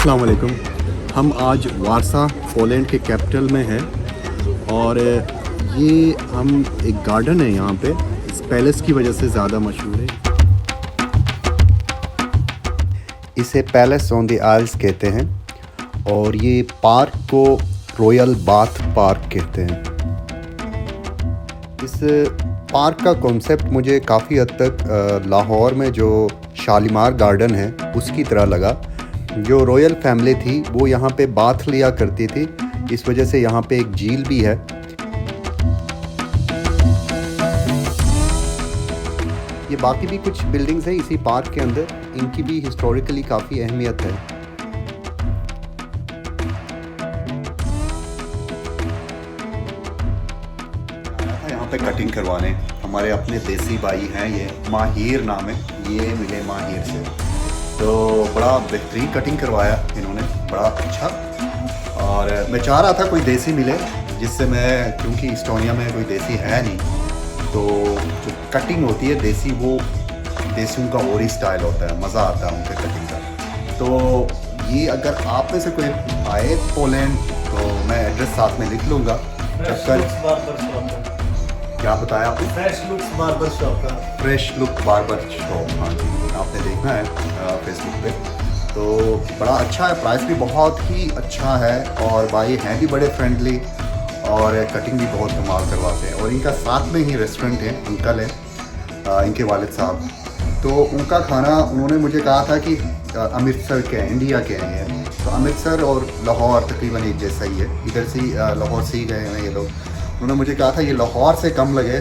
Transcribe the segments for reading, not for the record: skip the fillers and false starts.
अस्सलाम वालेकुम। हम आज वारसा पोलैंड के कैपिटल में हैं और ये हम एक गार्डन है यहाँ पे, इस पैलेस की वजह से ज़्यादा मशहूर है। इसे पैलेस ऑन द आइल्स कहते हैं और ये पार्क को रॉयल बाथ पार्क कहते हैं। इस पार्क का कॉन्सेप्ट मुझे काफ़ी हद तक लाहौर में जो शालीमार गार्डन है उसकी तरह लगा। जो रॉयल फैमिली थी वो यहाँ पे बाथ लिया करती थी, इस वजह से यहाँ पे एक झील भी है। ये बाकी भी कुछ बिल्डिंग्स हैं इसी पार्क के अंदर, इनकी भी हिस्टोरिकली काफ़ी अहमियत है। यहाँ पे कटिंग करवाने हमारे अपने देसी भाई हैं, ये माहिर नाम है, ये मिले माहिर से, तो बड़ा बेहतरीन कटिंग करवाया इन्होंने, बड़ा अच्छा। और मैं चाह रहा था कोई देसी मिले जिससे मैं, क्योंकि इस्टोनिया में कोई देसी है नहीं, तो जो कटिंग होती है देसी, वो देसियों का और ही स्टाइल होता है, मज़ा आता है उनके कटिंग का। तो ये अगर आप में से कोई आए पोलैंड तो मैं एड्रेस साथ में लिख लूँगा। चक्कर क्या बताया आपने? फ्रेश लुक्स बार्बर शॉप का। फ्रेश लुक बार्बर शॉप, हाँ जी, आपने देखना है फेसबुक पे। तो बड़ा अच्छा है, प्राइस भी बहुत ही अच्छा है और भाई हैं भी बड़े फ्रेंडली और कटिंग भी बहुत कमाल करवाते हैं। और इनका साथ में ही रेस्टोरेंट है, अंकल है इनके वालिद साहब, तो उनका खाना उन्होंने मुझे कहा था कि अमृतसर के हैं, इंडिया के हैं ये, तो अमृतसर और लाहौर तकरीबन एक जैसा ही है, इधर से लाहौर से ही गए हैं ये लोग। उन्होंने मुझे कहा था ये लाहौर से कम लगे,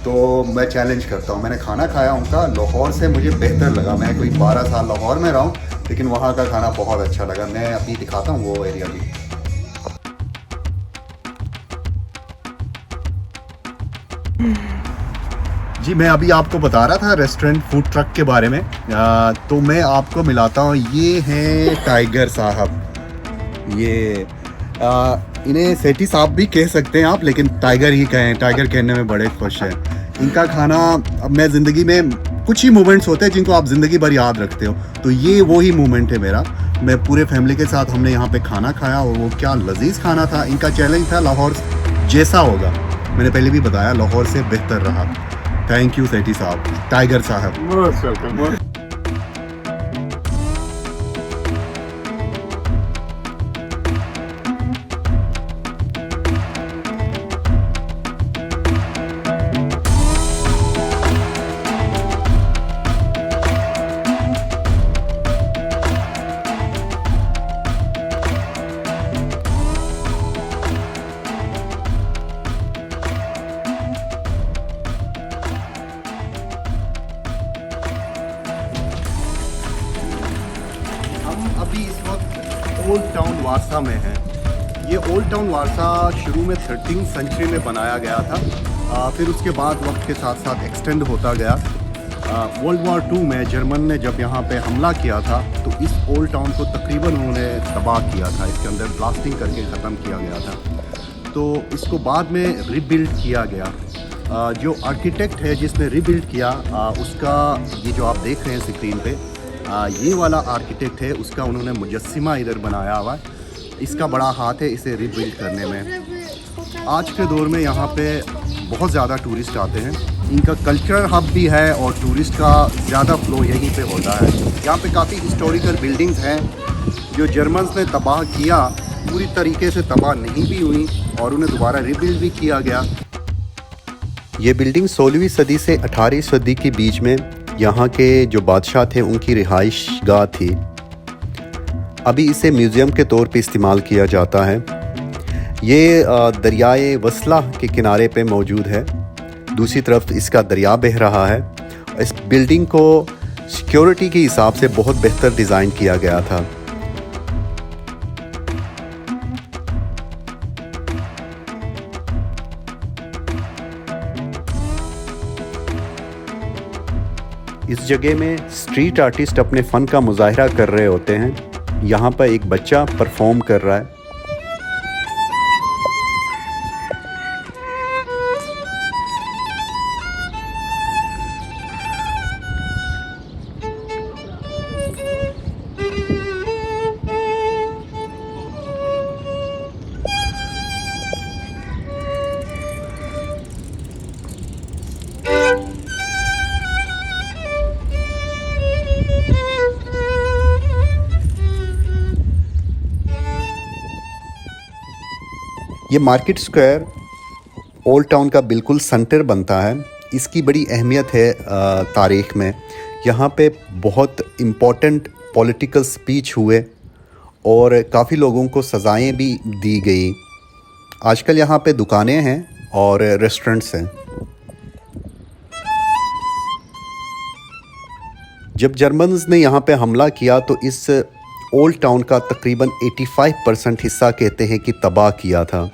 तो मैं चैलेंज करता हूँ। मैंने खाना खाया उनका, लाहौर से मुझे बेहतर लगा। मैं कोई 12 साल लाहौर में रहा हूँ, लेकिन वहाँ का खाना बहुत अच्छा लगा। मैं अभी दिखाता हूँ वो एरिया भी। जी, मैं अभी आपको बता रहा था रेस्टोरेंट फूड ट्रक के बारे में, तो मैं आपको मिलाता हूँ, ये हैं टाइगर साहब। ये इन्हें सेठी साहब भी कह सकते हैं आप, लेकिन टाइगर ही कहें, टाइगर कहने में बड़े खुश हैं। इनका खाना, अब मैं ज़िंदगी में कुछ ही मोमेंट्स होते हैं जिनको आप ज़िंदगी भर याद रखते हो, तो ये वो ही मोमेंट है मेरा। मैं पूरे फैमिली के साथ हमने यहाँ पे खाना खाया और वो क्या लजीज खाना था। इनका चैलेंज था लाहौर जैसा होगा, मैंने पहले भी बताया लाहौर से बेहतर रहा। थैंक यू सेठी साहब, टाइगर साहब। Most welcome. हम अभी इस वक्त ओल्ड टाउन वारसा में हैं। ये ओल्ड टाउन वारसा शुरू में 13वीं सेंचुरी में बनाया गया था, फिर उसके बाद वक्त के साथ साथ एक्सटेंड होता गया। वर्ल्ड वॉर 2 में जर्मन ने जब यहाँ पे हमला किया था तो इस ओल्ड टाउन को तकरीबन उन्होंने तबाह किया था, इसके अंदर ब्लास्टिंग करके ख़त्म किया गया था। तो इसको बाद में रिबिल्ड किया गया। जो आर्किटेक्ट है जिसने रिबिल्ड किया, उसका ये जो आप देख रहे हैं स्क्रीन पे, ये वाला आर्किटेक्ट है, उसका उन्होंने मुजस्सिमा इधर बनाया हुआ है। इसका बड़ा हाथ है इसे रिबिल्ड करने में। आज के दौर में यहाँ पे बहुत ज़्यादा टूरिस्ट आते हैं, इनका कल्चरल हब भी है और टूरिस्ट का ज़्यादा फ्लो यहीं पे होता है। यहाँ पे काफ़ी हिस्टोरिकल बिल्डिंग्स हैं जो जर्मन्स ने तबाह किया, पूरी तरीके से तबाह नहीं भी हुई और उन्हें दोबारा रिबिल्ड भी किया गया। ये बिल्डिंग 16वीं सदी से 18वीं सदी के बीच में यहाँ के जो बादशाह थे उनकी रिहाइश गाह थी। अभी इसे म्यूज़ियम के तौर पे इस्तेमाल किया जाता है। ये दरियाए वसला के किनारे पे मौजूद है, दूसरी तरफ इसका दरिया बह रहा है। इस बिल्डिंग को सिक्योरिटी के हिसाब से बहुत बेहतर डिज़ाइन किया गया था। इस जगह में स्ट्रीट आर्टिस्ट अपने फ़न का मुजाहरा कर रहे होते हैं। यहाँ पर एक बच्चा परफॉर्म कर रहा है। ये मार्केट स्क्वायर ओल्ड टाउन का बिल्कुल सेंटर बनता है। इसकी बड़ी अहमियत है तारीख़ में। यहाँ पे बहुत इम्पोर्टेंट पॉलिटिकल स्पीच हुए और काफ़ी लोगों को सज़ाएं भी दी गई। आजकल यहाँ पे दुकानें हैं और रेस्टोरेंट्स हैं। जब जर्मन्स ने यहाँ पे हमला किया तो इस ओल्ड टाउन का तकरीबन 85% हिस्सा कहते हैं कि तबाह किया था।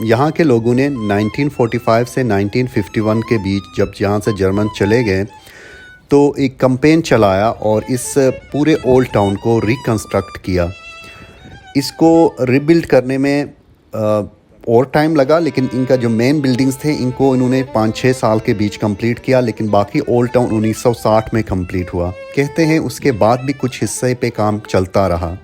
यहाँ के लोगों ने 1945 से 1951 के बीच जब यहाँ से जर्मन चले गए तो एक कैंपेन चलाया और इस पूरे ओल्ड टाउन को रिकंस्ट्रक्ट किया। इसको रिबिल्ड करने में और टाइम लगा, लेकिन इनका जो मेन बिल्डिंग्स थे इनको इन्होंने 5-6 साल के बीच कंप्लीट किया, लेकिन बाकी ओल्ड टाउन 1960 में कंप्लीट हुआ। कहते हैं उसके बाद भी कुछ हिस्से पे काम चलता रहा।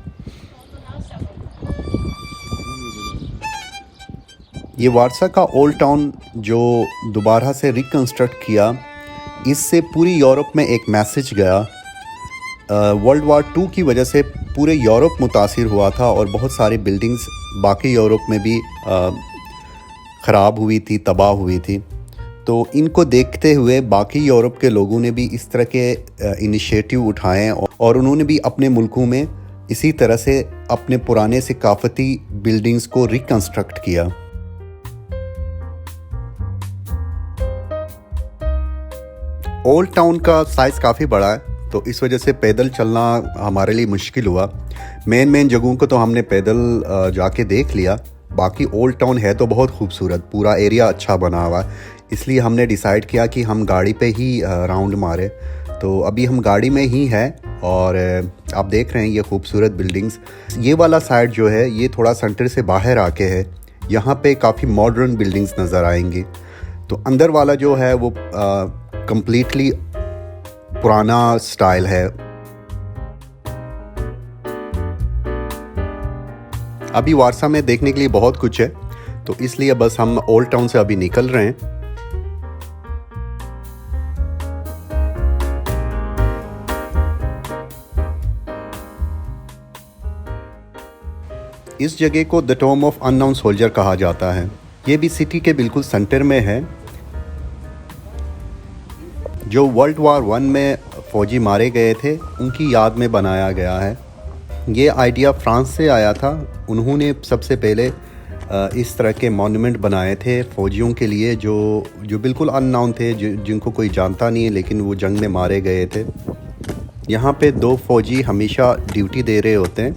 ये वारसा का ओल्ड टाउन जो दोबारा से रिकंस्ट्रक्ट किया, इससे पूरी यूरोप में एक मैसेज गया। वर्ल्ड वार 2 की वजह से पूरे यूरोप मुतासिर हुआ था और बहुत सारी बिल्डिंग्स बाकी यूरोप में भी ख़राब हुई थी, तबाह हुई थी। तो इनको देखते हुए बाकी यूरोप के लोगों ने भी इस तरह के इनिशिएटिव उठाए और उन्होंने भी अपने मुल्कों में इसी तरह से अपने पुराने सकाफती बिल्डिंग्स को रिकंस्ट्रक्ट किया। ओल्ड टाउन का साइज़ काफ़ी बड़ा है, तो इस वजह से पैदल चलना हमारे लिए मुश्किल हुआ। मेन जगहों को तो हमने पैदल जाके देख लिया। बाकी ओल्ड टाउन है तो बहुत खूबसूरत, पूरा एरिया अच्छा बना हुआ है, इसलिए हमने डिसाइड किया कि हम गाड़ी पे ही राउंड मारे। तो अभी हम गाड़ी में ही हैं और आप देख रहे हैं ये खूबसूरत बिल्डिंग्स। ये वाला साइड जो है ये थोड़ा सेंटर से बाहर आके है, यहाँ पे काफ़ी मॉडर्न बिल्डिंग्स नज़र आएंगी। तो अंदर वाला जो है वो कंप्लीटली पुराना स्टाइल है। अभी वारसा में देखने के लिए बहुत कुछ है, तो इसलिए बस हम ओल्ड टाउन से अभी निकल रहे हैं। इस जगह को the Tom of unknown soldier कहा जाता है। ये भी सिटी के बिल्कुल सेंटर में है। जो वर्ल्ड वार 1 में फ़ौजी मारे गए थे उनकी याद में बनाया गया है। ये आइडिया फ्रांस से आया था। उन्होंने सबसे पहले इस तरह के मॉन्यूमेंट बनाए थे फ़ौजियों के लिए जो बिल्कुल अननोन थे, जिनको कोई जानता नहीं है, लेकिन वो जंग में मारे गए थे। यहाँ पे 2 फ़ौजी हमेशा ड्यूटी दे रहे होते हैं।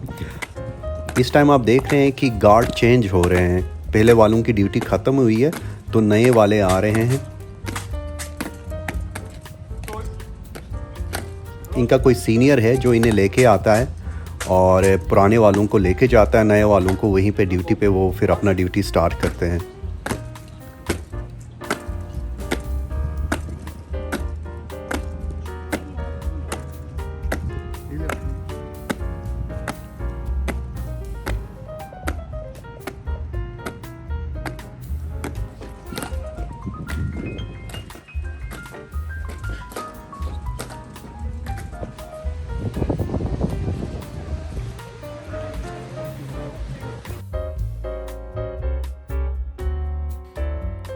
इस टाइम आप देख रहे हैं कि गार्ड चेंज हो रहे हैं। पहले वालों की ड्यूटी ख़त्म हुई है तो नए वाले आ रहे हैं। इनका कोई सीनियर है जो इन्हें लेके आता है और पुराने वालों को लेके जाता है, नए वालों को वहीं पे ड्यूटी पे वो फिर अपना ड्यूटी स्टार्ट करते हैं।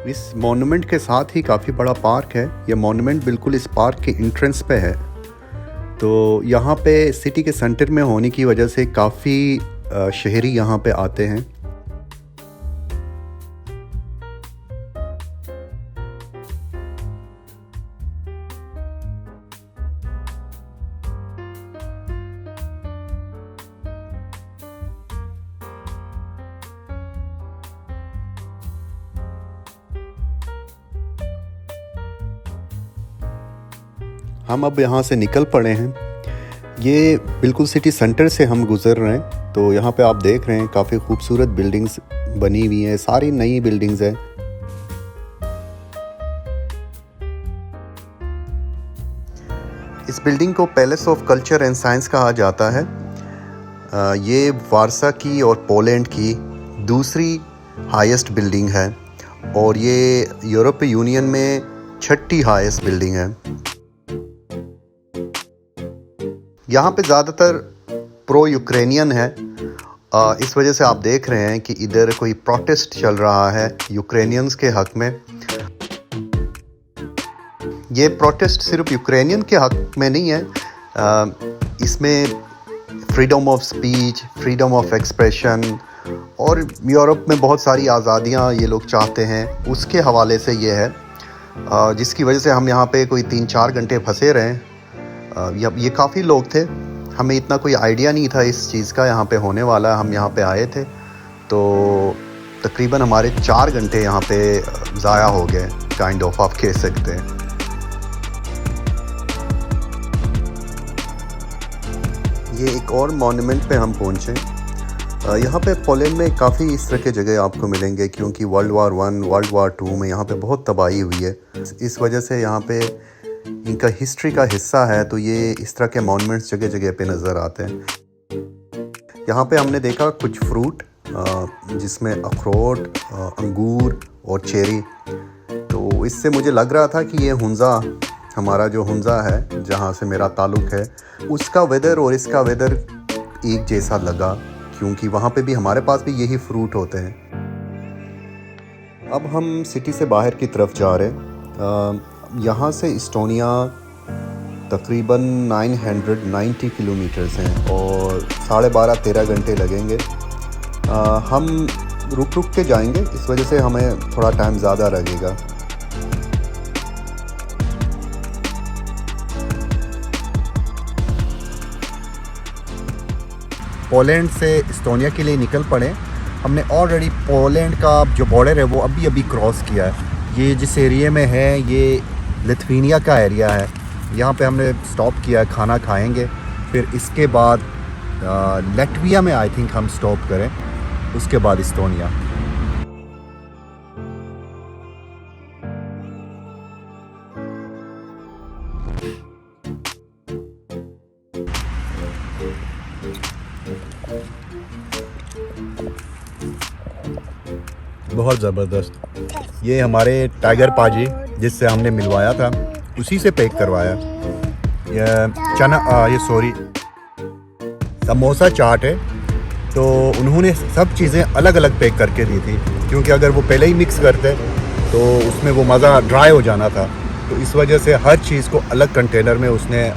इस मॉन्यूमेंट के साथ ही काफ़ी बड़ा पार्क है। ये मॉन्यूमेंट बिल्कुल इस पार्क के एंट्रेंस पे है। तो यहाँ पे सिटी के सेंटर में होने की वजह से काफ़ी शहरी यहाँ पे आते हैं। हम अब यहाँ से निकल पड़े हैं। ये बिल्कुल सिटी सेंटर से हम गुज़र रहे हैं। तो यहाँ पे आप देख रहे हैं काफ़ी खूबसूरत बिल्डिंग्स बनी हुई हैं, सारी नई बिल्डिंग्स हैं। इस बिल्डिंग को palace of culture and science कहा जाता है। ये वारसा की और पोलैंड की दूसरी हाईएस्ट बिल्डिंग है और ये यूरोपीय यूनियन में 6ठी हाईएस्ट बिल्डिंग है। यहाँ पे ज़्यादातर प्रो यूक्रेनियन है इस वजह से आप देख रहे हैं कि इधर कोई प्रोटेस्ट चल रहा है यूक्रेनियंस के हक में। ये प्रोटेस्ट सिर्फ यूक्रेनियन के हक में नहीं है, इसमें freedom of speech, freedom of expression और यूरोप में बहुत सारी आज़ादियाँ ये लोग चाहते हैं, उसके हवाले से ये है, जिसकी वजह से हम यहाँ पे कोई 3-4 घंटे फंसे रहे। ये काफ़ी लोग थे, हमें इतना कोई आइडिया नहीं था इस चीज़ का यहाँ पे होने वाला। हम यहाँ पे आए थे तो तकरीबन हमारे 4 घंटे यहाँ पे ज़ाया हो गए, काइंड ऑफ आप कह सकते हैं। ये एक और मॉन्यूमेंट पे हम पहुँचे। यहाँ पे पोलैंड में काफ़ी इस तरह के जगह आपको मिलेंगे, क्योंकि वर्ल्ड वार 1, वर्ल्ड वार 2 में यहाँ पे बहुत तबाही हुई है। इस वजह से यहाँ पे इनका हिस्ट्री का हिस्सा है, तो ये इस तरह के मॉन्यूमेंट्स जगह जगह पे नज़र आते हैं। यहाँ पे हमने देखा कुछ फ्रूट, जिसमें अखरोट, अंगूर और चेरी। तो इससे मुझे लग रहा था कि ये हुंज़ा, हमारा जो हुंज़ा है जहाँ से मेरा ताल्लुक़ है, उसका वेदर और इसका वेदर एक जैसा लगा, क्योंकि वहाँ पे भी हमारे पास भी यही फ्रूट होते हैं। अब हम सिटी से बाहर की तरफ जा रहे हैं। यहाँ से इस्टोनिया तकरीबन 990 किलोमीटर्स हैं और 12.5-13 घंटे लगेंगे। हम रुक रुक के जाएंगे, इस वजह से हमें थोड़ा टाइम ज़्यादा लगेगा। पोलैंड से इस्टोनिया के लिए निकल पड़े। हमने ऑलरेडी पोलैंड का जो बॉर्डर है वो अभी क्रॉस किया है। ये जिस एरिया में है ये लिथुआनिया का एरिया है। यहाँ पे हमने स्टॉप किया है, खाना खाएंगे, फिर इसके बाद लैटविया में आई थिंक हम स्टॉप करें, उसके बाद इस्टोनिया। बहुत ज़बरदस्त। ये हमारे टाइगर पाजी जिससे हमने मिलवाया था, उसी से पैक करवाया। ये समोसा चाट है, तो उन्होंने सब चीज़ें अलग अलग पैक करके दी थी, क्योंकि अगर वो पहले ही मिक्स करते तो उसमें वो मज़ा ड्राई हो जाना था। तो इस वजह से हर चीज़ को अलग कंटेनर में उसने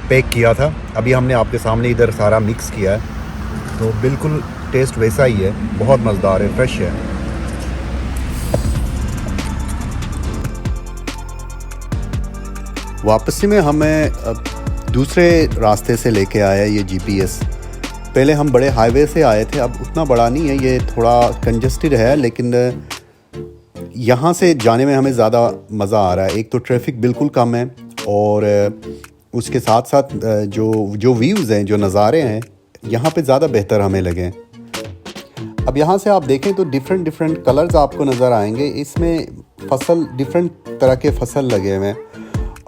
पैक किया था। अभी हमने आपके सामने इधर सारा मिक्स किया है, तो बिल्कुल टेस्ट वैसा ही है, बहुत मज़ेदार है, फ्रेश है। वापसी में हमें दूसरे रास्ते से लेके आया ये जीपीएस। पहले हम बड़े हाईवे से आए थे, अब उतना बड़ा नहीं है, ये थोड़ा कंजस्टेड है, लेकिन यहाँ से जाने में हमें ज़्यादा मज़ा आ रहा है। एक तो ट्रैफिक बिल्कुल कम है और उसके साथ साथ जो व्यूज़ हैं, जो नज़ारे हैं यहाँ पे ज़्यादा बेहतर हमें लगे। अब यहाँ से आप देखें तो डिफरेंट कलर्स आपको नज़र आएंगे। इसमें फसल, डिफरेंट तरह के फसल लगे हुए हैं,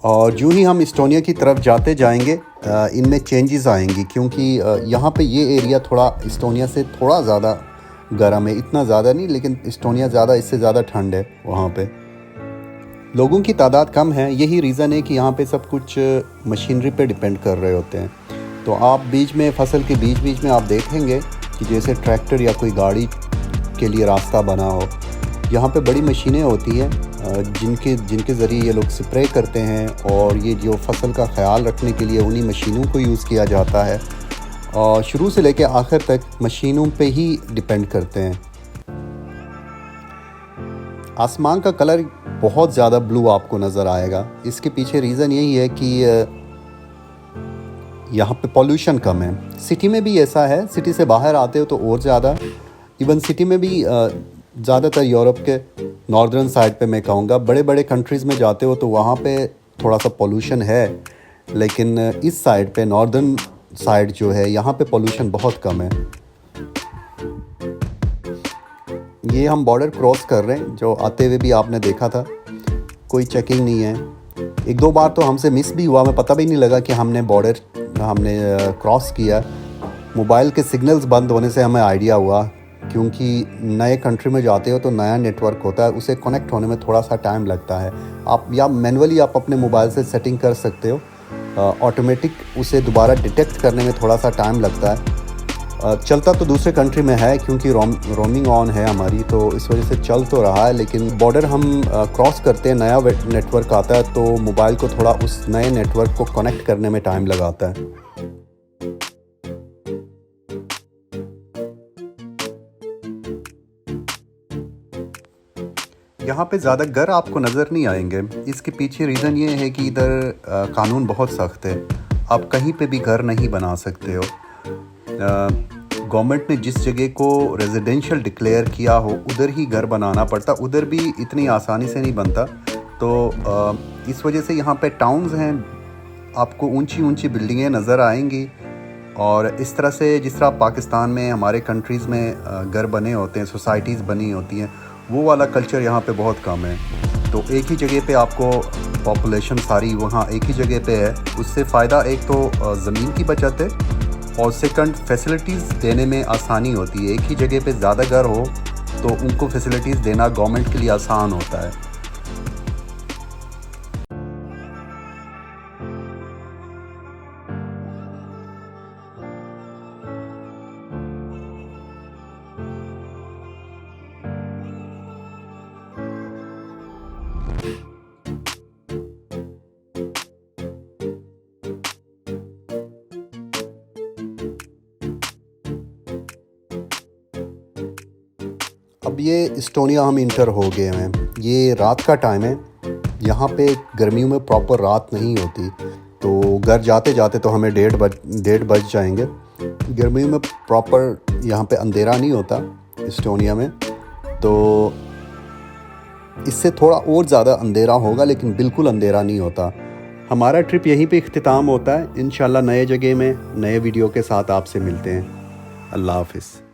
और जो ही हम इस्टोनिया की तरफ जाते जाएंगे इनमें चेंजेस आएंगी, क्योंकि यहाँ पे ये एरिया थोड़ा इस्टोनिया से थोड़ा ज़्यादा गर्म है, इतना ज़्यादा नहीं, लेकिन इस्टोनिया ज़्यादा, इससे ज़्यादा ठंड है। वहाँ पे लोगों की तादाद कम है, यही रीज़न है कि यहाँ पे सब कुछ मशीनरी पे डिपेंड कर रहे होते हैं। तो आप बीच में, फसल के बीच में आप देखेंगे कि जैसे ट्रैक्टर या कोई गाड़ी के लिए रास्ता बना हो, यहाँ पे बड़ी मशीनें होती हैं जिनके ज़रिए ये लोग स्प्रे करते हैं, और ये जो फसल का ख्याल रखने के लिए उन्हीं मशीनों को यूज़ किया जाता है, और शुरू से लेकर आखिर तक मशीनों पे ही डिपेंड करते हैं। आसमान का कलर बहुत ज़्यादा ब्लू आपको नज़र आएगा। इसके पीछे रीज़न यही है कि यहाँ पे पॉल्यूशन कम है। सिटी में भी ऐसा है, सिटी से बाहर आते हो तो और ज़्यादा। इवन सिटी में भी ज़्यादातर यूरोप के नॉर्दर्न साइड पे मैं कहूँगा, बड़े बड़े कंट्रीज़ में जाते हो तो वहाँ पे थोड़ा सा पॉल्यूशन है, लेकिन इस साइड पे, नॉर्दर्न साइड जो है, यहाँ पे पॉल्यूशन बहुत कम है। ये हम बॉर्डर क्रॉस कर रहे हैं, जो आते हुए भी आपने देखा था, कोई चेकिंग नहीं है। 1-2 बार तो हमसे मिस भी हुआ, हमें पता भी नहीं लगा कि हमने बॉर्डर क्रॉस किया। मोबाइल के सिग्नल्स बंद होने से हमें आइडिया हुआ, क्योंकि नए कंट्री में जाते हो तो नया नेटवर्क होता है, उसे कनेक्ट होने में थोड़ा सा टाइम लगता है। आप या मैनुअली आप अपने मोबाइल से सेटिंग कर सकते हो, ऑटोमेटिक उसे दोबारा डिटेक्ट करने में थोड़ा सा टाइम लगता है। चलता तो दूसरे कंट्री में है क्योंकि रोमिंग ऑन है हमारी, तो इस वजह से चल तो रहा है, लेकिन बॉर्डर हम क्रॉस करते हैं, नया नेटवर्क आता है तो मोबाइल को थोड़ा उस नए नेटवर्क को कनेक्ट करने में टाइम लगाता है। यहाँ पे ज़्यादा घर आपको नज़र नहीं आएंगे। इसके पीछे रीज़न ये है कि इधर कानून बहुत सख्त है, आप कहीं पे भी घर नहीं बना सकते हो। गवर्नमेंट ने जिस जगह को रेजिडेंशियल डिक्लेयर किया हो उधर ही घर बनाना पड़ता, उधर भी इतनी आसानी से नहीं बनता। तो इस वजह से यहाँ पे टाउन्स हैं, आपको ऊंची ऊंची बिल्डिंगें नज़र आएंगी, और इस तरह से जिस तरह पाकिस्तान में हमारे कंट्रीज़ में घर बने होते हैं, सोसाइटीज़ बनी होती हैं, वो वाला कल्चर यहाँ पे बहुत कम है। तो एक ही जगह पे आपको पॉपुलेशन सारी वहाँ एक ही जगह पे है, उससे फ़ायदा एक तो ज़मीन की बचत है, और सेकंड फैसिलिटीज़ देने में आसानी होती है। एक ही जगह पे ज़्यादा घर हो तो उनको फैसिलिटीज़ देना गवर्नमेंट के लिए आसान होता है। अब ये इस्टोनिया हम इंटर हो गए हैं, ये रात का टाइम है, यहाँ पे गर्मियों में प्रॉपर रात नहीं होती, तो घर जाते जाते तो हमें 1:30 बज जाएंगे। गर्मियों में प्रॉपर यहाँ पे अंधेरा नहीं होता इस्टोनिया में, तो इससे थोड़ा और ज़्यादा अंधेरा होगा, लेकिन बिल्कुल अंधेरा नहीं होता। हमारा ट्रिप यहीं पे इख्तिताम होता है। इंशाल्लाह नए जगह में नए वीडियो के साथ आपसे मिलते हैं। अल्लाह हाफिज़।